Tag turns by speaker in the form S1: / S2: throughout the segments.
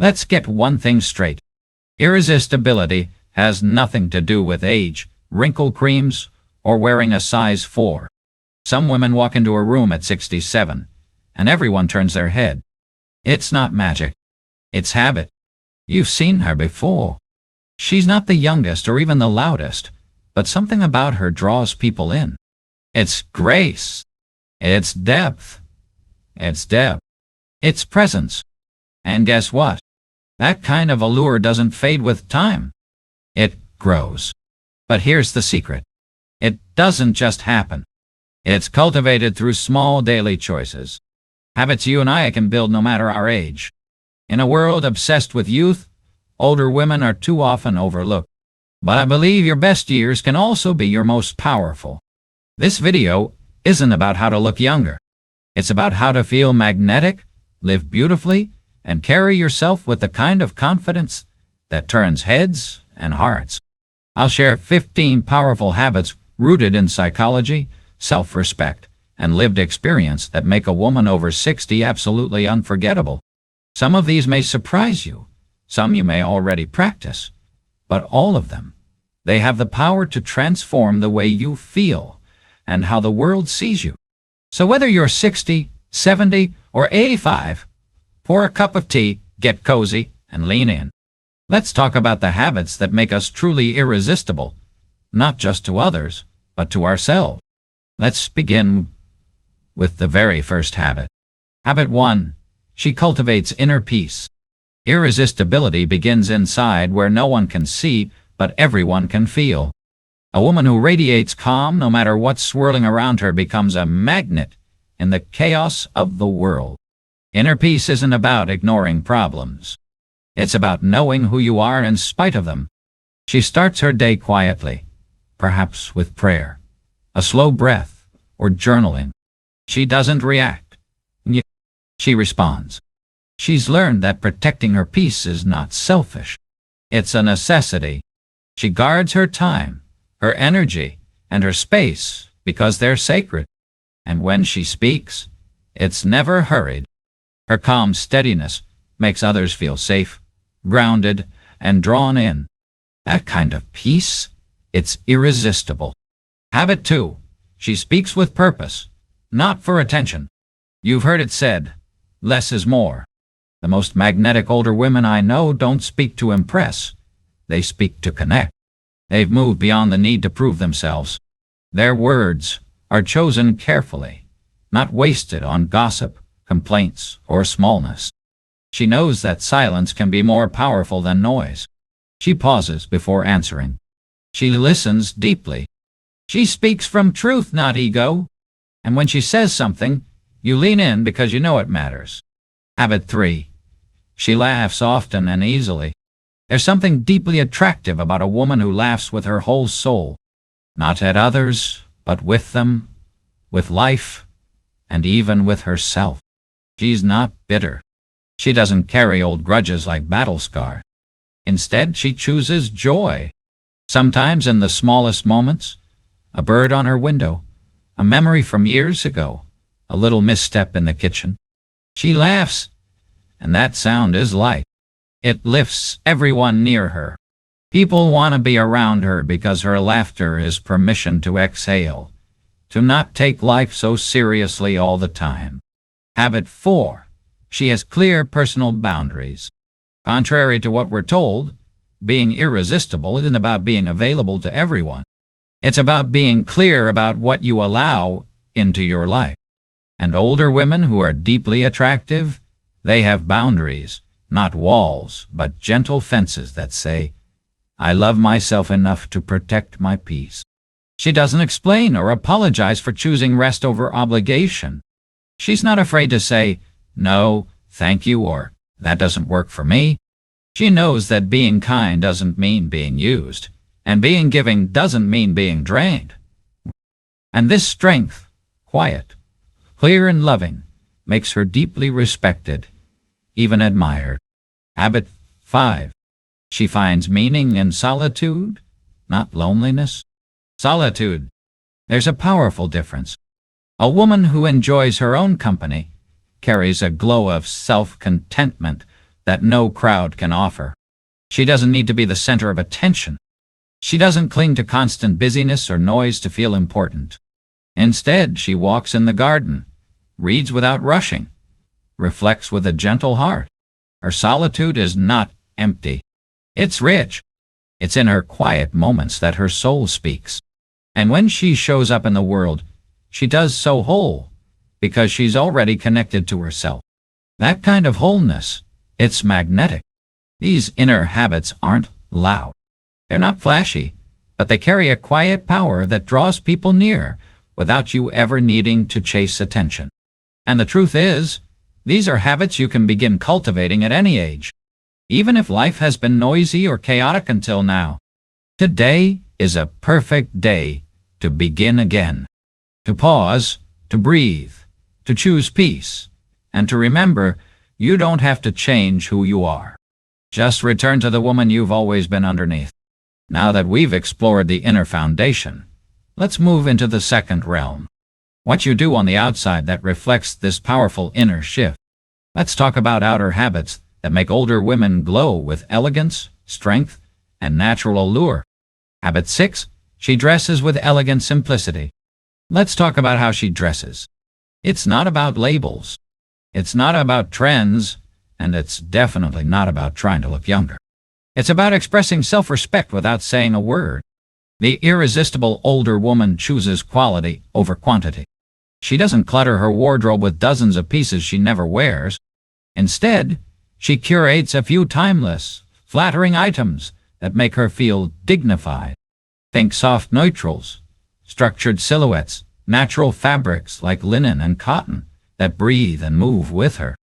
S1: Let's get one thing straight. Irresistibility has nothing to do with age, wrinkle creams, or wearing a size 4. Some women walk into a room at 67, and everyone turns their head. It's not magic. It's habit. You've seen her before. She's not the youngest or even the loudest, but something about her draws people in. It's grace. It's depth. It's presence. And guess what? That kind of allure doesn't fade with time. It grows. But here's the secret. It doesn't just happen. It's cultivated through small daily choices. Habits you and I can build no matter our age. In a world obsessed with youth, older women are too often overlooked. But I believe your best years can also be your most powerful. This video isn't about how to look younger. It's about how to feel magnetic, live beautifully, and carry yourself with the kind of confidence that turns heads and hearts. I'll share 15 powerful habits rooted in psychology, self-respect, and lived experience that make a woman over 60 absolutely unforgettable. Some of these may surprise you. Some you may already practice. But all of them, they have the power to transform the way you feel and how the world sees you. So whether you're 60, 70, or 85, pour a cup of tea, get cozy, and lean in. Let's talk about the habits that make us truly irresistible, not just to others, but to ourselves. Let's begin with the very first habit. Habit 1. She cultivates inner peace. Irresistibility begins inside where no one can see, but everyone can feel. A woman who radiates calm no matter what's swirling around her becomes a magnet in the chaos of the world. Inner peace isn't about ignoring problems. It's about knowing who you are in spite of them. She starts her day quietly, perhaps with prayer, a slow breath, or journaling. She doesn't react. She responds. She's learned that protecting her peace is not selfish. It's a necessity. She guards her time, her energy, and her space because they're sacred. And when she speaks, it's never hurried. Her calm steadiness makes others feel safe, grounded, and drawn in. That kind of peace, it's irresistible. Habit 2. She speaks with purpose, not for attention. You've heard it said, less is more. The most magnetic older women I know don't speak to impress. They speak to connect. They've moved beyond the need to prove themselves. Their words are chosen carefully, not wasted on gossip, complaints, or smallness. She knows that silence can be more powerful than noise. She pauses before answering. She listens deeply. She speaks from truth, not ego. And when she says something, you lean in because you know it matters. Habit 3. She laughs often and easily. There's something deeply attractive about a woman who laughs with her whole soul. Not at others, but with them, with life, and even with herself. She's not bitter. She doesn't carry old grudges like battle scars. Instead, she chooses joy. Sometimes in the smallest moments, a bird on her window, a memory from years ago, a little misstep in the kitchen. She laughs, and that sound is light. It lifts everyone near her. People want to be around her because her laughter is permission to exhale, to not take life so seriously all the time. Habit 4. She has clear personal boundaries. Contrary to what we're told, being irresistible isn't about being available to everyone. It's about being clear about what you allow into your life. And older women who are deeply attractive, they have boundaries, not walls, but gentle fences that say, I love myself enough to protect my peace. She doesn't explain or apologize for choosing rest over obligation. She's not afraid to say, no, thank you, or that doesn't work for me. She knows that being kind doesn't mean being used, and being giving doesn't mean being drained. And this strength, quiet, clear and loving, makes her deeply respected, even admired. Habit 5. She finds meaning in solitude, not loneliness. Solitude. There's a powerful difference. A woman who enjoys her own company carries a glow of self-contentment that no crowd can offer. She doesn't need to be the center of attention. She doesn't cling to constant busyness or noise to feel important. Instead, she walks in the garden, reads without rushing, reflects with a gentle heart. Her solitude is not empty. It's rich. It's in her quiet moments that her soul speaks. And when she shows up in the world, she does so whole, because she's already connected to herself. That kind of wholeness, it's magnetic. These inner habits aren't loud. They're not flashy, but they carry a quiet power that draws people near without you ever needing to chase attention. And the truth is, these are habits you can begin cultivating at any age, even if life has been noisy or chaotic until now. Today is a perfect day to begin again, to pause, to breathe, to choose peace, and to remember you don't have to change who you are. Just return to the woman you've always been underneath. Now that we've explored the inner foundation, let's move into the second realm. What you do on the outside that reflects this powerful inner shift. Let's talk about outer habits that make older women glow with elegance, strength, and natural allure. Habit 6. She dresses with elegant simplicity. Let's talk about how she dresses. It's not about labels. It's not about trends, and it's definitely not about trying to look younger. It's about expressing self-respect without saying a word. The irresistible older woman chooses quality over quantity. She doesn't clutter her wardrobe with dozens of pieces she never wears. Instead, she curates a few timeless, flattering items that make her feel dignified. Think soft neutrals, structured silhouettes, natural fabrics like linen and cotton that breathe and move with her.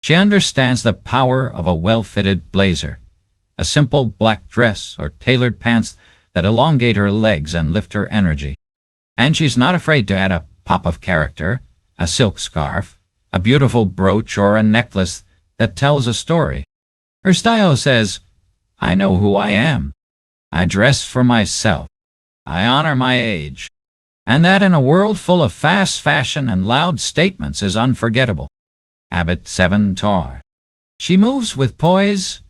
S1: She understands the power of a well-fitted blazer, a simple black dress or tailored pants that elongate her legs and lift her energy. And she's not afraid to add a pop of character, a silk scarf, a beautiful brooch, or a necklace that tells a story. Her style says, I know who I am. I dress for myself. I honor my age. And that in a world full of fast fashion and loud statements is unforgettable. Habit 7. Tar. She moves with poise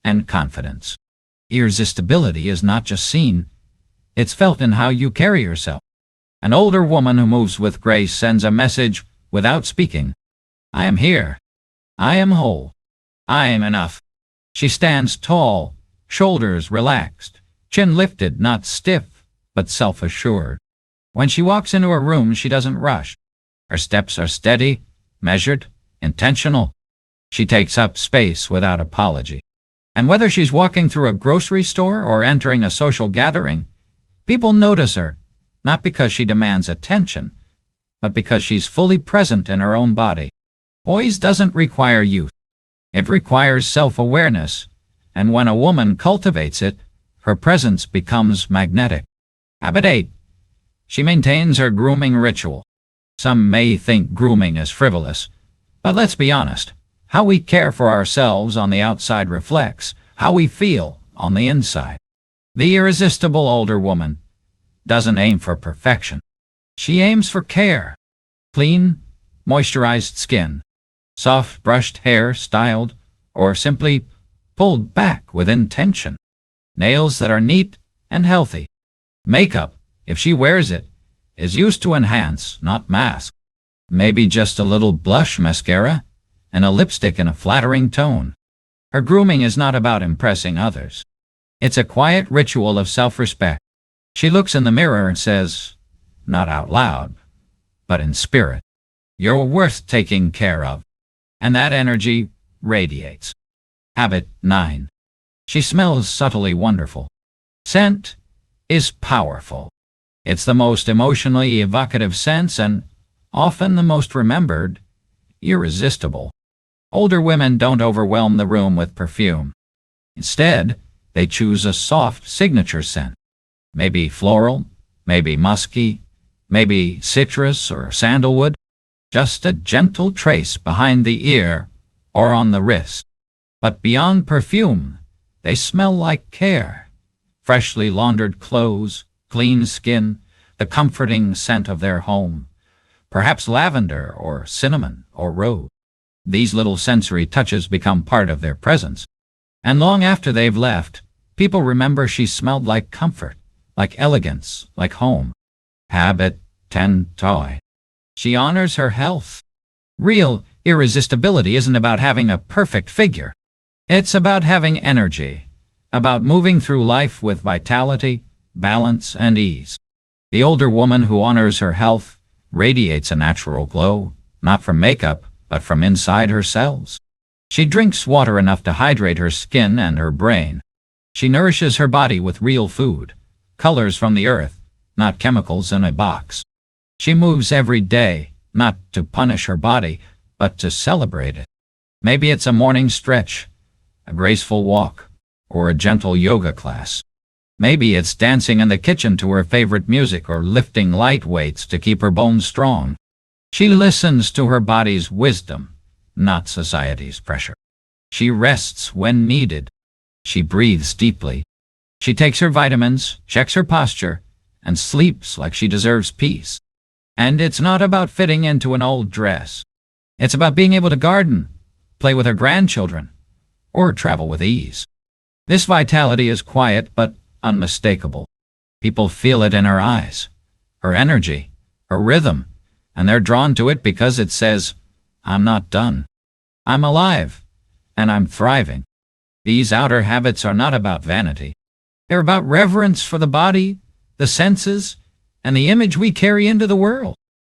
S1: and confidence. Irresistibility is not just seen, it's felt in how you carry yourself. An older woman who moves with grace sends a message without speaking. I am here. I am whole. I am enough. She stands tall, shoulders relaxed, chin lifted, not stiff, but self-assured. When she walks into a room, she doesn't rush. Her steps are steady, measured, intentional. She takes up space without apology. And whether she's walking through a grocery store or entering a social gathering, people notice her, not because she demands attention, but because she's fully present in her own body. Poise doesn't require youth. It requires self-awareness, and when a woman cultivates it, her presence becomes magnetic. Habit 8. She maintains her grooming ritual. Some may think grooming is frivolous, but let's be honest. How we care for ourselves on the outside reflects how we feel on the inside. The irresistible older woman doesn't aim for perfection. She aims for care. Clean, moisturized skin, soft brushed hair styled or simply pulled back with intention, nails that are neat and healthy. Makeup, if she wears it, is used to enhance, not mask. Maybe just a little blush mascara and a lipstick in a flattering tone. Her grooming is not about impressing others. It's a quiet ritual of self-respect. She looks in the mirror and says, not out loud, but in spirit, you're worth taking care of. And that energy radiates. Habit 9. She smells subtly wonderful. Scent is powerful. It's the most emotionally evocative sense and often the most remembered, irresistible. Older women don't overwhelm the room with perfume. Instead, they choose a soft signature scent. Maybe floral, maybe musky, maybe citrus or sandalwood. Just a gentle trace behind the ear or on the wrist. But beyond perfume, they smell like care. Freshly laundered clothes, clean skin, the comforting scent of their home. Perhaps lavender or cinnamon or rose. These little sensory touches become part of their presence. And long after they've left, people remember she smelled like comfort, like elegance, like home. Habit 10. Toy. She honors her health. Real irresistibility isn't about having a perfect figure. It's about having energy, about moving through life with vitality, balance, and ease. The older woman who honors her health radiates a natural glow, not from makeup, but from inside her cells. She drinks water enough to hydrate her skin and her brain. She nourishes her body with real food, colors from the earth, not chemicals in a box. She moves every day, not to punish her body, but to celebrate it. Maybe it's a morning stretch, a graceful walk, or a gentle yoga class. Maybe it's dancing in the kitchen to her favorite music or lifting light weights to keep her bones strong. She listens to her body's wisdom, not society's pressure. She rests when needed. She breathes deeply. She takes her vitamins, checks her posture, and sleeps like she deserves peace. And it's not about fitting into an old dress. It's about being able to garden, play with her grandchildren, or travel with ease. This vitality is quiet but unmistakable. People feel it in her eyes, her energy, her rhythm, and they're drawn to it because it says, "I'm not done. I'm alive, and I'm thriving." These outer habits are not about vanity. They're about reverence for the body, the senses, and the image we carry into the world.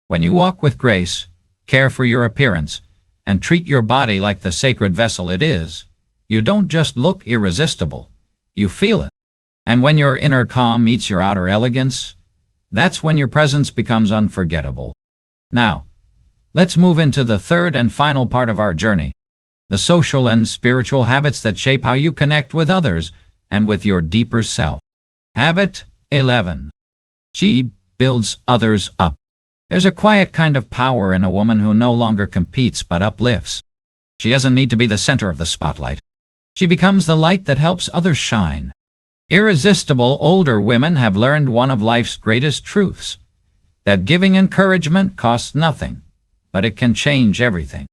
S1: When you walk with grace, care for your appearance, and treat your body like the sacred vessel it is, you don't just look irresistible, you feel it. And when your inner calm meets your outer elegance, that's when your presence becomes unforgettable. Now, let's move into the third and final part of our journey, the social and spiritual habits that shape how you connect with others and with your deeper self. Habit 11. She builds others up. There's a quiet kind of power in a woman who no longer competes but uplifts. She doesn't need to be the center of the spotlight. She becomes the light that helps others shine. Irresistible older women have learned one of life's greatest truths, that giving encouragement costs nothing, but it can change everything.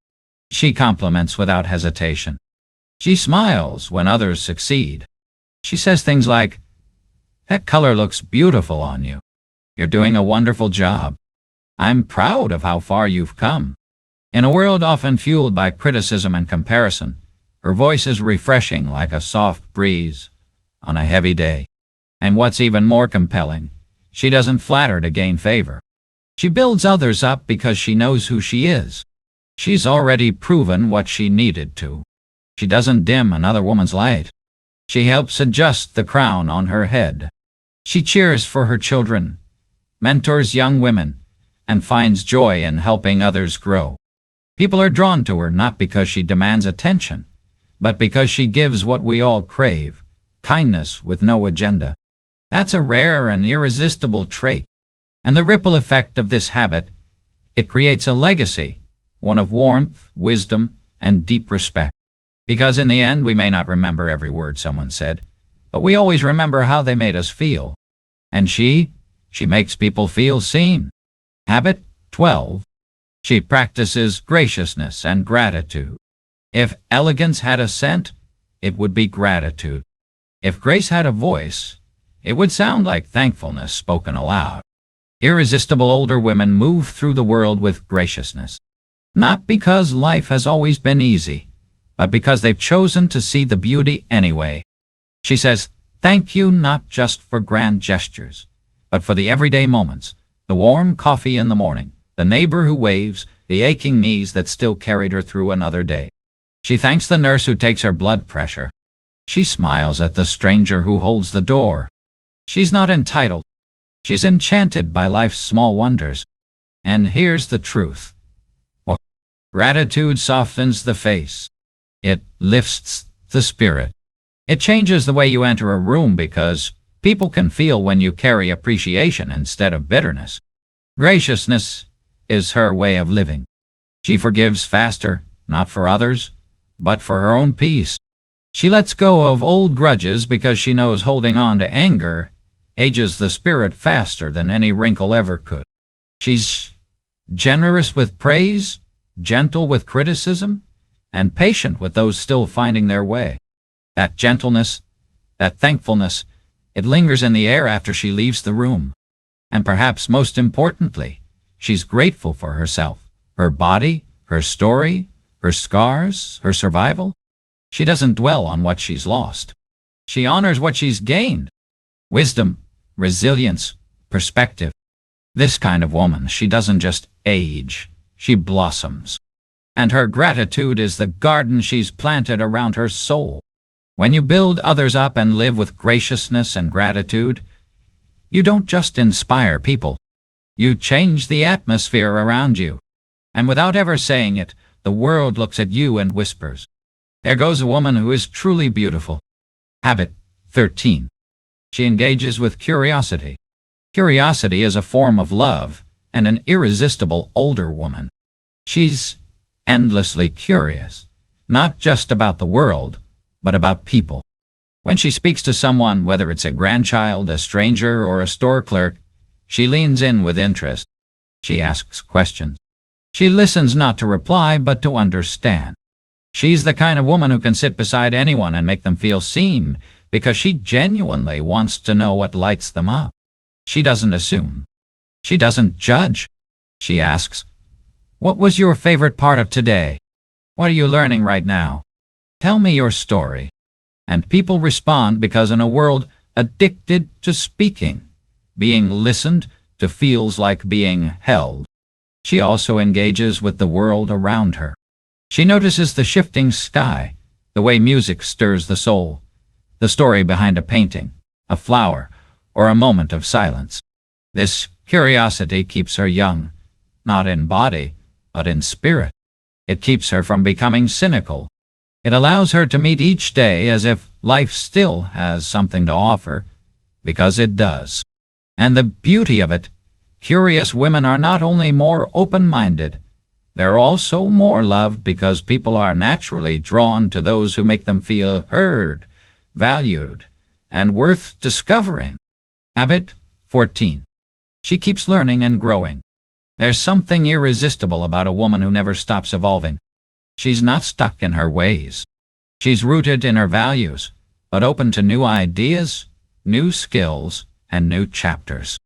S1: She compliments without hesitation. She smiles when others succeed. She says things like, "That color looks beautiful on you. You're doing a wonderful job. I'm proud of how far you've come." In a world often fueled by criticism and comparison, her voice is refreshing like a soft breeze on a heavy day. And what's even more compelling, she doesn't flatter to gain favor. She builds others up because she knows who she is. She's already proven what she needed to. She doesn't dim another woman's light. She helps adjust the crown on her head. She cheers for her children, mentors young women, and finds joy in helping others grow. People are drawn to her not because she demands attention, but because she gives what we all crave, kindness with no agenda. That's a rare and irresistible trait. And the ripple effect of this habit, it creates a legacy, one of warmth, wisdom, and deep respect. Because in the end, we may not remember every word someone said, but we always remember how they made us feel. And she makes people feel seen. Habit 12. She practices graciousness and gratitude. If elegance had a scent, it would be gratitude. If grace had a voice, it would sound like thankfulness spoken aloud. Irresistible older women move through the world with graciousness. Not because life has always been easy, but because they've chosen to see the beauty anyway. She says, "Thank you not just for grand gestures, but for the everyday moments, the warm coffee in the morning, the neighbor who waves, the aching knees that still carried her through another day." She thanks the nurse who takes her blood pressure. She smiles at the stranger who holds the door. She's not entitled. She's enchanted by life's small wonders. And here's the truth. Gratitude softens the face. It lifts the spirit. It changes the way you enter a room because people can feel when you carry appreciation instead of bitterness. Graciousness is her way of living. She forgives faster, not for others, but for her own peace. She lets go of old grudges because she knows holding on to anger ages the spirit faster than any wrinkle ever could. She's generous with praise, gentle with criticism, and patient with those still finding their way. That gentleness, that thankfulness, it lingers in the air after she leaves the room. And perhaps most importantly, she's grateful for herself, her body, her story, her scars, her survival. She doesn't dwell on what she's lost. She honors what she's gained. Wisdom, resilience, perspective. This kind of woman, she doesn't just age, she blossoms. And her gratitude is the garden she's planted around her soul. When you build others up and live with graciousness and gratitude, you don't just inspire people. You change the atmosphere around you. And without ever saying it, the world looks at you and whispers, "There goes a woman who is truly beautiful." Habit 13. She engages with curiosity. Curiosity is a form of love and an irresistible older woman. She's endlessly curious, not just about the world, but about people. When she speaks to someone, whether it's a grandchild, a stranger, or a store clerk, she leans in with interest. She asks questions. She listens not to reply, but to understand. She's the kind of woman who can sit beside anyone and make them feel seen, because she genuinely wants to know what lights them up. She doesn't assume. She doesn't judge. She asks, "What was your favorite part of today? What are you learning right now? Tell me your story." And people respond because in a world addicted to speaking, being listened to feels like being held. She also engages with the world around her. She notices the shifting sky, the way music stirs the soul, the story behind a painting, a flower, or a moment of silence. This curiosity keeps her young, not in body, but in spirit. It keeps her from becoming cynical. It allows her to meet each day as if life still has something to offer, because it does. And the beauty of it, curious women are not only more open-minded, they're also more loved because people are naturally drawn to those who make them feel heard, valued, and worth discovering. Habit 14. She keeps learning and growing. There's something irresistible about a woman who never stops evolving. She's not stuck in her ways. She's rooted in her values, but open to new ideas, new skills, and new chapters.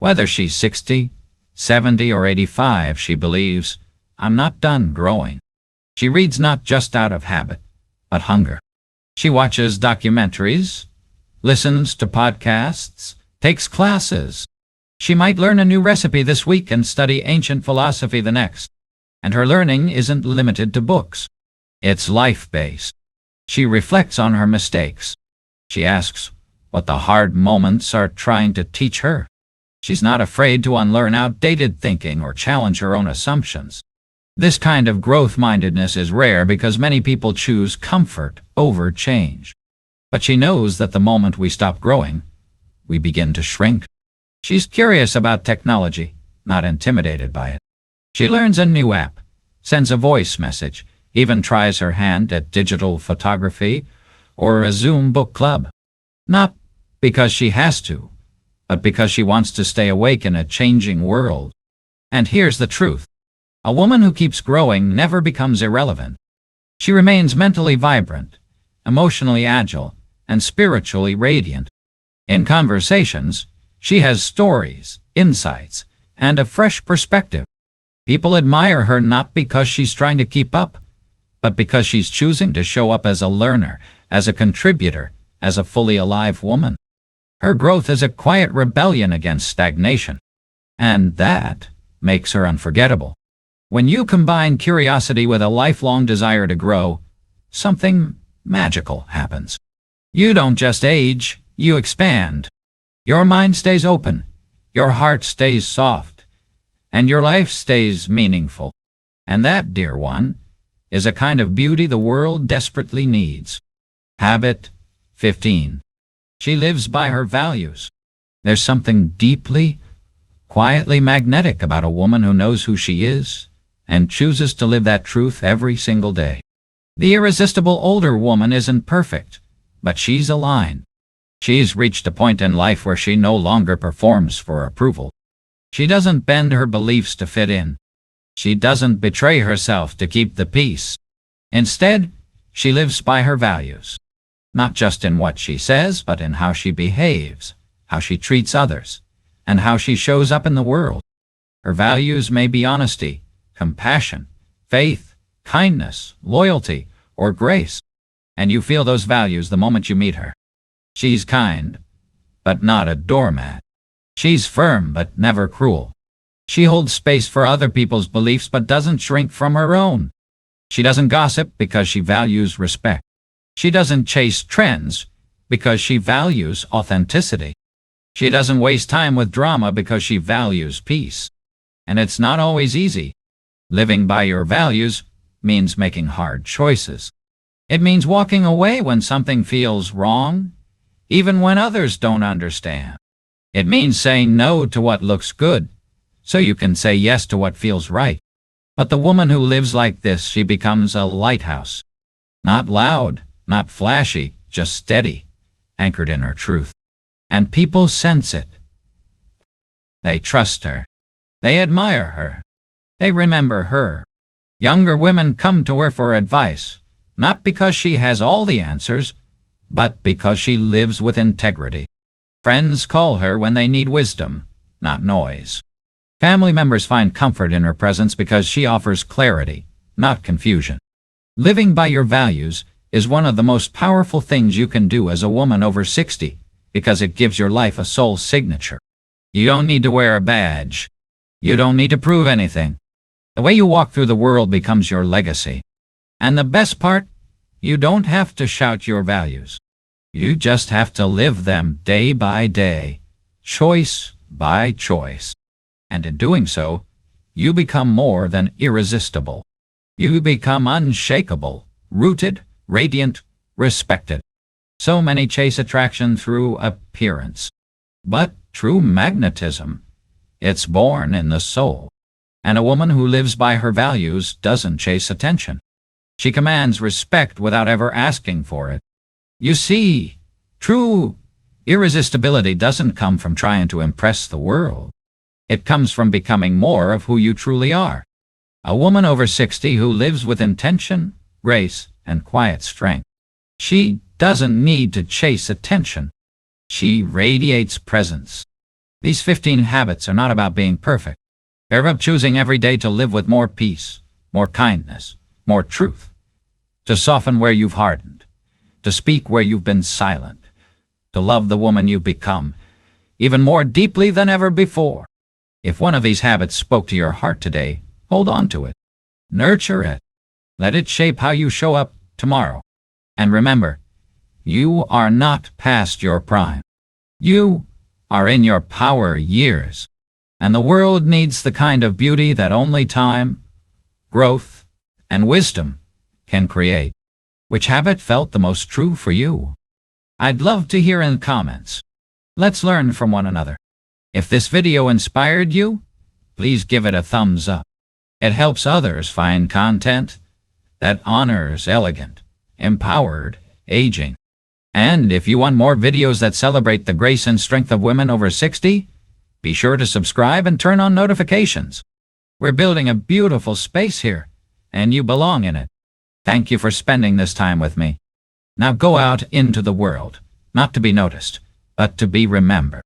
S1: Whether she's 60, 70, or 85, she believes, "I'm not done growing." She reads not just out of habit, but hunger. She watches documentaries, listens to podcasts, takes classes. She might learn a new recipe this week and study ancient philosophy the next. And her learning isn't limited to books. It's life-based. She reflects on her mistakes. She asks what the hard moments are trying to teach her. She's not afraid to unlearn outdated thinking or challenge her own assumptions. This kind of growth-mindedness is rare because many people choose comfort over change. But she knows that the moment we stop growing, we begin to shrink. She's curious about technology, not intimidated by it. She learns a new app, sends a voice message, even tries her hand at digital photography or a Zoom book club. Not because she has to, but because she wants to stay awake in a changing world. And here's the truth. A woman who keeps growing never becomes irrelevant. She remains mentally vibrant, emotionally agile, and spiritually radiant. In conversations, she has stories, insights, and a fresh perspective. People admire her not because she's trying to keep up, but because she's choosing to show up as a learner, as a contributor, as a fully alive woman. Her growth is a quiet rebellion against stagnation, and that makes her unforgettable. When you combine curiosity with a lifelong desire to grow, something magical happens. You don't just age, you expand. Your mind stays open, your heart stays soft, and your life stays meaningful. And that, dear one, is a kind of beauty the world desperately needs. Habit 15. She lives by her values. There's something deeply, quietly magnetic about a woman who knows who she is and chooses to live that truth every single day. The irresistible older woman isn't perfect, but she's aligned. She's reached a point in life where she no longer performs for approval. She doesn't bend her beliefs to fit in. She doesn't betray herself to keep the peace. Instead, she lives by her values. Not just in what she says, but in how she behaves, how she treats others, and how she shows up in the world. Her values may be honesty, compassion, faith, kindness, loyalty, or grace. And you feel those values the moment you meet her. She's kind, but not a doormat. She's firm, but never cruel. She holds space for other people's beliefs, but doesn't shrink from her own. She doesn't gossip because she values respect. She doesn't chase trends because she values authenticity. She doesn't waste time with drama because she values peace. And it's not always easy. Living by your values means making hard choices. It means walking away when something feels wrong, even when others don't understand. It means saying no to what looks good, so you can say yes to what feels right. But the woman who lives like this, she becomes a lighthouse. Not loud, not flashy, just steady, anchored in her truth. And people sense it. They trust her. They admire her. They remember her. Younger women come to her for advice, not because she has all the answers, but because she lives with integrity. Friends call her when they need wisdom, not noise. Family members find comfort in her presence because she offers clarity, not confusion. Living by your values is one of the most powerful things you can do as a woman over 60, because it gives your life a soul signature. You don't need to wear a badge. You don't need to prove anything. The way you walk through the world becomes your legacy. And the best part, you don't have to shout your values. You just have to live them day by day, choice by choice. And in doing so, you become more than irresistible. You become unshakable, rooted, radiant, respected. So many chase attraction through appearance. But true magnetism, it's born in the soul. And a woman who lives by her values doesn't chase attention. She commands respect without ever asking for it. You see, true irresistibility doesn't come from trying to impress the world. It comes from becoming more of who you truly are. A woman over 60 who lives with intention, grace, and quiet strength. She doesn't need to chase attention. She radiates presence. These 15 habits are not about being perfect. They're about choosing every day to live with more peace, more kindness, more truth. To soften where you've hardened. To speak where you've been silent. To love the woman you've become, even more deeply than ever before. If one of these habits spoke to your heart today, hold on to it. Nurture it. Let it shape how you show up tomorrow. And remember, you are not past your prime. You are in your power years. And the world needs the kind of beauty that only time, growth, and wisdom can create. Which habit felt the most true for you? I'd love to hear in the comments. Let's learn from one another. If this video inspired you, please give it a thumbs up. It helps others find content that honors elegant, empowered aging. And if you want more videos that celebrate the grace and strength of women over 60, be sure to subscribe and turn on notifications. We're building a beautiful space here, and you belong in it. Thank you for spending this time with me. Now go out into the world, not to be noticed, but to be remembered.